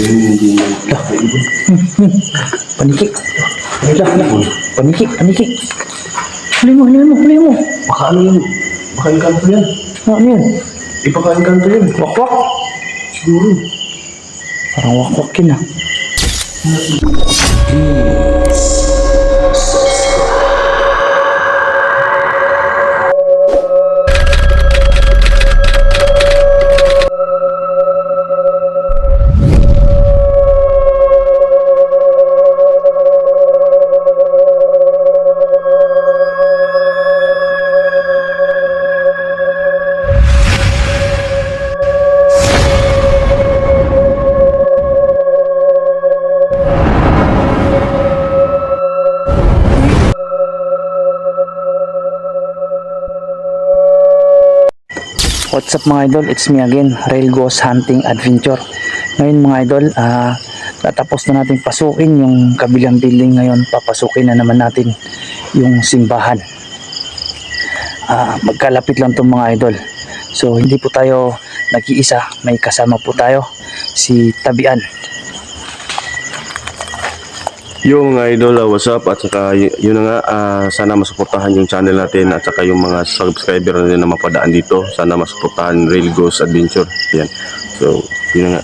hindi na ibon. Panikik. Panikik. Huli mo. Baka ano yun? Baka engkanto yan. Ano yan? Baka engkanto yan. Wakwak. Siguro. Parang wakwak yun ah. What's up mga idol, it's me again, Rail Ghost Hunting Adventure. Ngayon mga idol, natapos na natin pasukin yung kabilang building. Ngayon papasukin na naman natin yung simbahan. Magkalapit lang itong mga idol. So hindi po tayo nag-iisa, may kasama po tayo, si Tabian. Yung mga idol, what's up? At saka yun na nga, sana masuportahan yung channel natin at saka yung mga subscriber na mapadaan dito. Sana masuportahan Rail Ghost Adventure. Yan. So, yun na nga.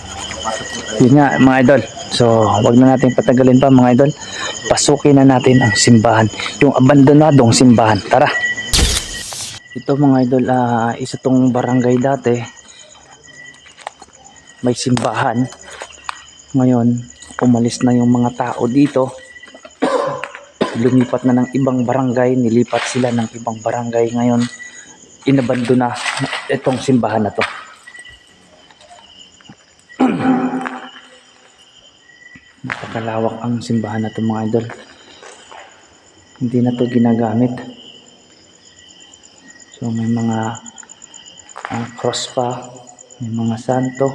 Yun nga mga idol. So wag na natin patagalin pa mga idol. Pasukin na natin ang simbahan, yung abandonadong simbahan. Tara. Ito mga idol, isa tong barangay dati. May simbahan. Ngayon umalis na yung mga tao dito. Lumipat na ng ibang barangay, nilipat sila ng ibang barangay. Ngayon inabandon na itong simbahan na to. Napakalawak ang simbahan na to mga idol. Hindi na to ginagamit. So may mga cross pa, may mga santo.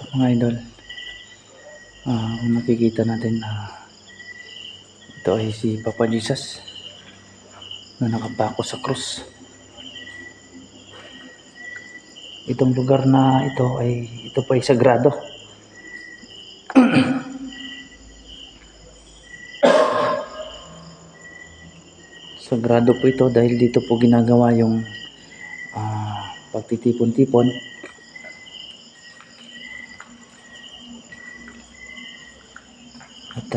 Mga idol, kung nakikita natin, ito ay si Papa Jesus na nakapako sa krus. Itong lugar na ito pa ay sagrado. Sagrado po ito dahil dito po ginagawa yung pagtitipon-tipon. At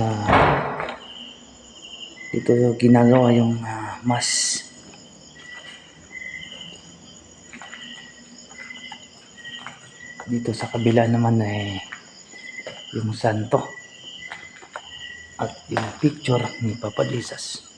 dito ginagawa yung mass. Dito sa kabila naman ay yung santo at yung picture ni Papa Jesus.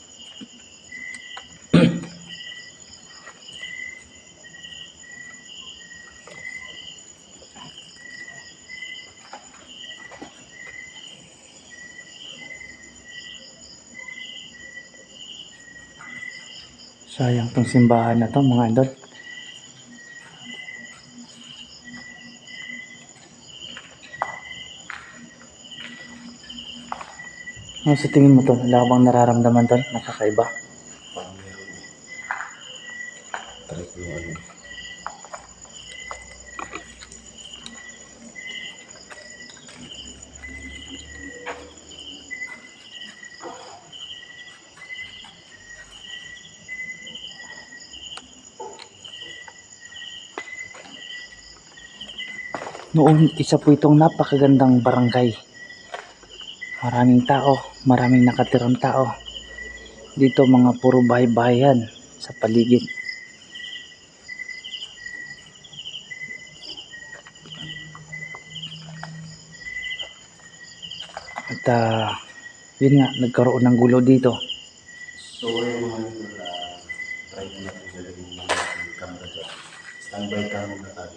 Sayang tong simbahan na to mga idol. Ano sa tingin mo to? Wala ka bang nararamdaman to? Nakakaiba? Parang meron eh. Try ko yung ano. Noon, isa po itong napakagandang barangay. Maraming tao, maraming nakatirang tao. Dito mga puro bahay-bahayan sa paligid. At yun nga, nagkaroon ng gulo dito. So, ayun mga idol, try ko natin gawin yung mga camera dyan. Standby cam na tayo.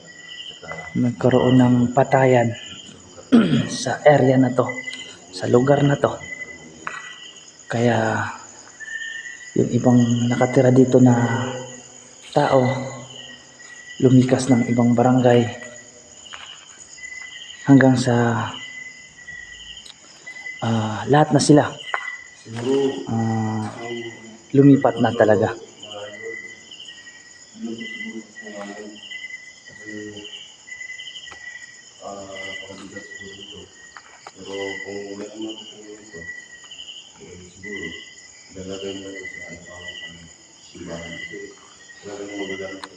Tsaka, Nagkaroon ng patayan sa area na to, sa lugar na to. Kaya yung ibang nakatira dito na tao lumikas ng ibang barangay hanggang sa lahat na sila siguro, ah, lumipat na talaga. mga idol, yun siguro kung ano, kasi, napakabigat siguro ito. Pero kung may ano ko po ito, siguro, lalagay na ito sa simbahan. Kasi, wala rin magagamit ito.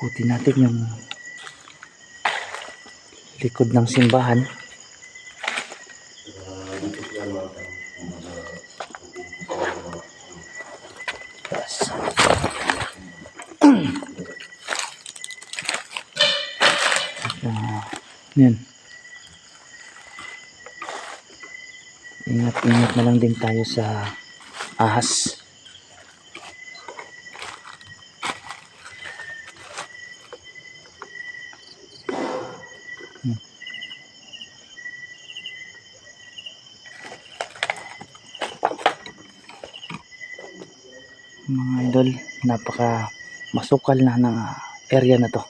Ikutin natin yung likod ng simbahan. Dito sila mga Tapos, yan. Ingat-ingat na lang din tayo sa ahas. Mga idol, napaka masukal na ng area na to.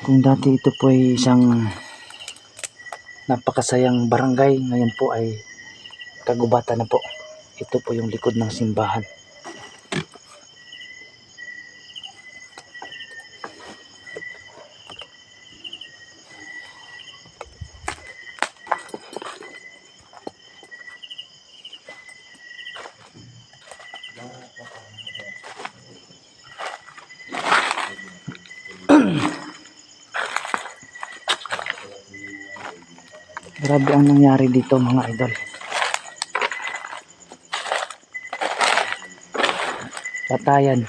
Kung dati ito po ay isang napakasayang barangay, ngayon po ay kagubatan na po. Ito po yung likod ng simbahan. Grabe ang nangyari dito mga idol. Patayan,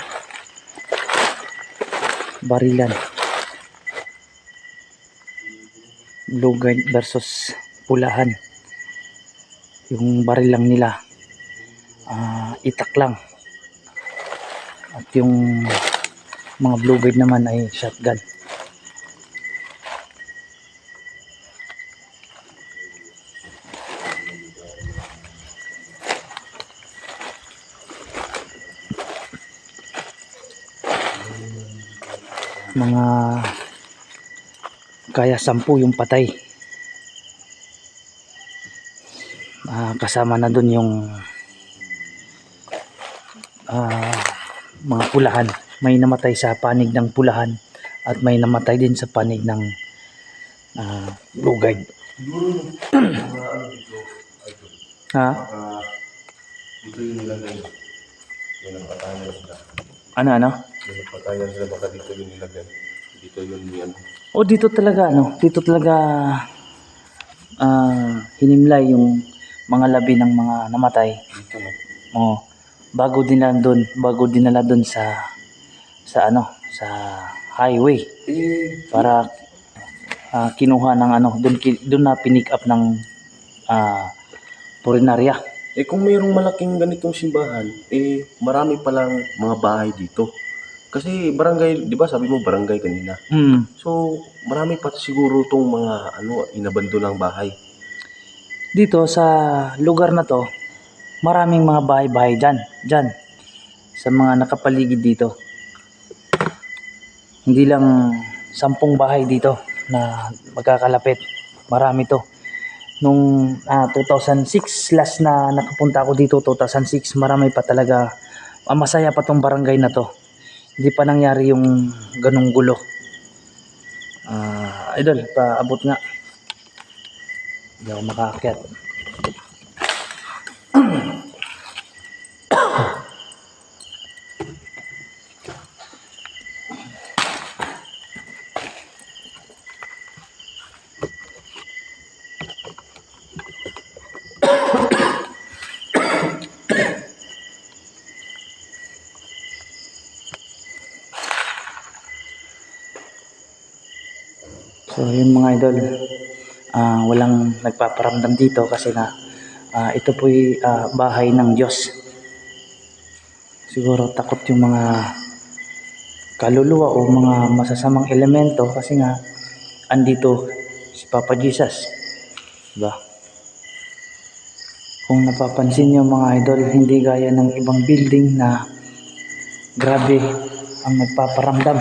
barilan, blue guard versus pulahan. Yung baril lang nila itak lang, at yung mga blue guard naman ay shotgun. Mga kaya 10 yung patay. Kasama na dun yung mga pulahan. May namatay sa panig ng pulahan at may namatay din sa panig ng blue guard. siguro mga ano dito, idol. Ha? Dito yung nilagay. May nagpatayan sila. Ano? May nagpatayan sila, baka dito yung nilagay. Dito yun yan. O dito talaga dito talaga hinimlay yung mga labi ng mga namatay. Dito no. Bago dinala doon sa sa highway para kinuha ng doon na pinick up ng purinarya. Kung mayroong malaking ganitong simbahan, marami palang mga bahay dito. Kasi barangay, di ba sabi mo barangay kanina? So, marami pa siguro tong mga inabandonang bahay. Dito sa lugar na to, maraming mga bahay-bahay dyan sa mga nakapaligid dito. Hindi lang 10 bahay dito na magkakalapit. Marami to. Nung 2006 last na nakapunta ako dito, 2006, marami pa talaga. Masaya pa tong barangay na to. Hindi pa nangyari yung ganong gulo. Idol, paabot nga. Hindi ako makaakyat. So yun mga idol, walang nagpaparamdam dito kasi nga ito po'y bahay ng Diyos. Siguro takot yung mga kaluluwa o mga masasamang elemento kasi nga andito si Papa Jesus. Diba? Kung napapansin nyo mga idol, hindi gaya ng ibang building na grabe ang nagpaparamdam.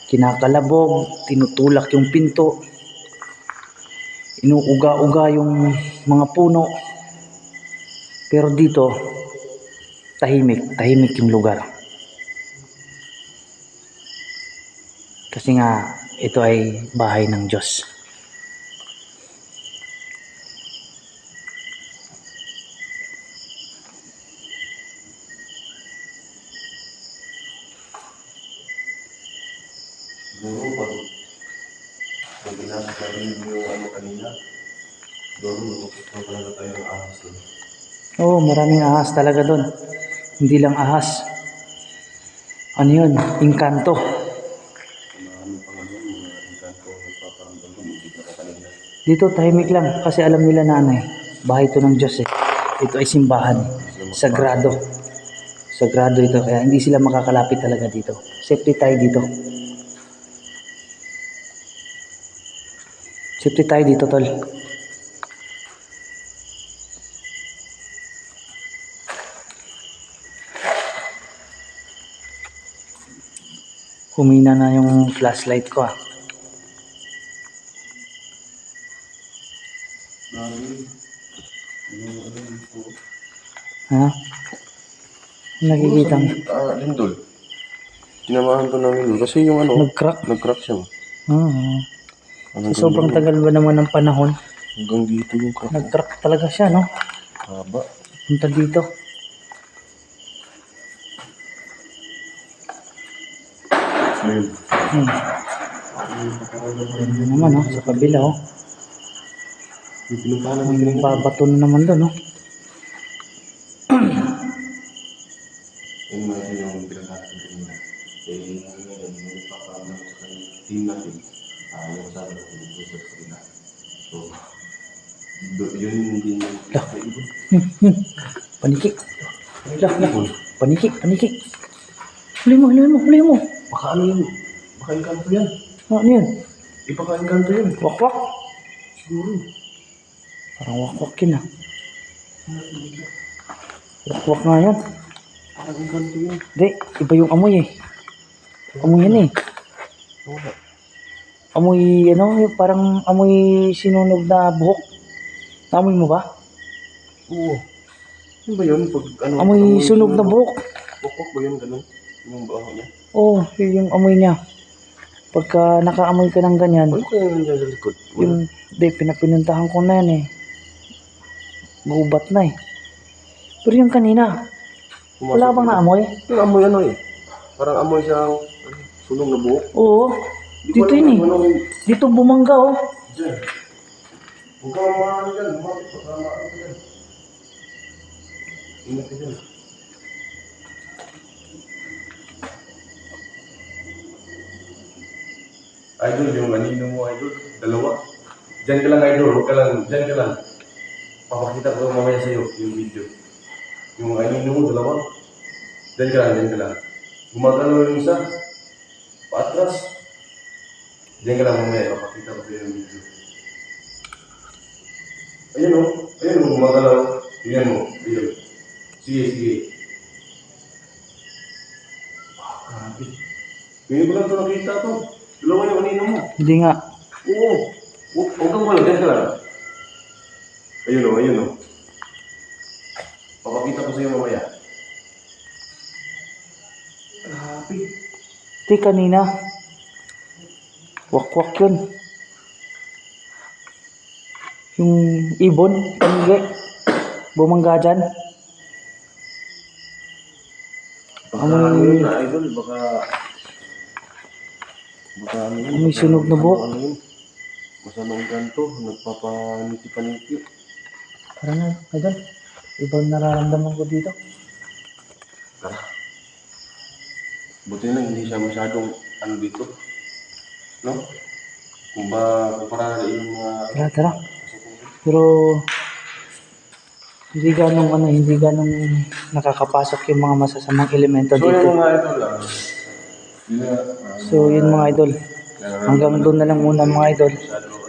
Kinakalabog, tinutulak yung pinto, inuuga-uga yung mga puno. Pero dito, tahimik yung lugar. Kasi nga, ito ay bahay ng Diyos. Siguro pag pinasok natin yung ano kanina, siguro magpupunta talaga tayo ng ahas doon. Oo, maraming ahas talaga doon. Hindi lang ahas. Ano yun? Engkanto. Marami pang ano, mga engkanto nagpaparamdam kung hindi ka kanina. Dito tahimik lang kasi alam nila na ano eh, bahay ito ng Diyos eh. Ito ay simbahan. Sagrado. Sagrado ito kaya hindi sila makakalapit talaga dito. Safety tayo dito. Safety tayo dito, tol. Humina na yung flashlight ko ah. Ha? Nakikita mo? Lindol. Tinamahan to ng lindol kasi yung ano, Nag-crack? nag-crack siya. Sa sobrang tagal ba naman ng panahon, Hanggang dito yung crack. nag-crack talaga siya, no? Haba. Punta dito. Ayun. Ayun naman, oh, sa kabila, oh. Yung pinuntahan namin May kanina. babato na naman doon, oh. Yung mga yung pinuntahan namin kanina. Eh, ngayon, may paparamdam sa kanina. Team natin. Yung sabi ko, yung sa kanina. So, yun hindi yung ibon. Yun. Paniki. Lah. Paniki. Huli mo. Baka ano yun? Baka engkanto yan. Ano yun? Baka engkanto yun. Wakwak. Siguro. Parang wakwak yun, ah. Wakwak nga yan. Parang engkanto yun. Hindi, iba yung amoy, eh. Amoy yan, eh. Wala. Amoy, ano, yung parang amoy sinunog na buhok. Amoy mo ba? Oo. Ano ba yun? Pag, ano, Amoy sunog na buhok. Pokpok ba yun? Ganun? Yung baho niya? Oo, yun yung amoy niya. Pagka nakaamoy ka ng ganyan, Ano kaya nandiyan sa likod? yung, di, pinapinuntahan ko na yan, eh. Gubat na, eh. Pero yung kanina, wala bang naamoy? Yung amoy ano eh. Parang amoy siyang sunog na buhok. Oo, dito yun, eh. Dito bumangga, oh. Diyan. Huwag kang maano dyan. Huwag kang maano dyan. Ingat ka dyan. Idol, yung anino mo, idol. Dalawa. Diyan ka lang, idol. Huwag ka lang. Diyan ka lang. Papakita ko mamaya sa'yo yung video. Yung anino mo, dalawa. Diyan ka lang. Gumagano yung isa. Paatras. Diyan ka lang mamaya. Papakita ko sa'yo yung video. Ayun o, gumagalaw. Tingnan mo, ayun. Sige. Grabe. Ngayon ko lang ito nakita to. Dalawa yung anino mo. Hindi nga. Oo. Huwag kang wala, dyan ka lang. Ayun o. Papakita ko sa'yo mamaya. Grabe. Di kanina. Wakwak yun. Yung ibon, kanige. Bumangga dyan. Baka ano yun na, idol. Baka ano yun. May sunog na buhok. Ano yun. Masamang ganto. Nagpapaniti-paniti. Parang nga, idol. Ibang nararamdaman ko dito. Tara. Buti na hindi siya masyadong ano dito. No? Kung ba, kumpara yung mga... Tara, tara. Pero hindi ganong nakakapasok yung mga masasamang elemento So yung dito. mga idol lang, yun nga, So yun mga idol, hanggang doon na lang muna mga idol. masyado